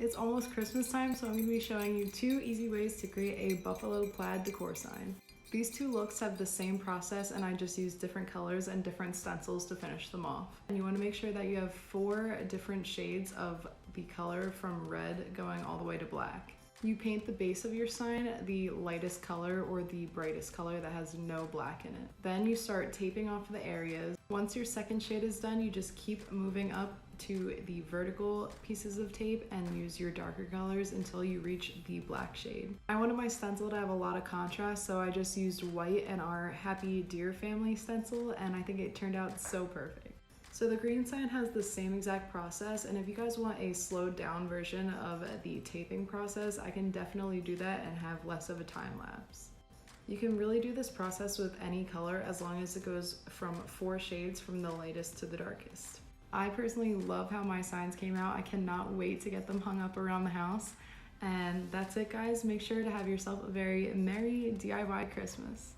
It's almost Christmas time, so I'm going to be showing you 2 easy ways to create a buffalo plaid decor sign. These 2 looks have the same process, and I just use different colors and different stencils to finish them off. And you want to make sure that you have 4 different shades of the color from red going all the way to black. You paint the base of your sign the lightest color or the brightest color that has no black in it. Then you start taping off the areas. Once your second shade is done, you just keep moving up to the vertical pieces of tape and use your darker colors until you reach the black shade. I wanted my stencil to have a lot of contrast, so I just used white and our Happy Deer Family stencil, and I think it turned out so perfect. So the green sign has the same exact process, and if you guys want a slowed down version of the taping process, I can definitely do that and have less of a time lapse. You can really do this process with any color as long as it goes from 4 shades from the lightest to the darkest. I personally love how my signs came out. I cannot wait to get them hung up around the house. And that's it, guys. Make sure to have yourself a very merry DIY Christmas.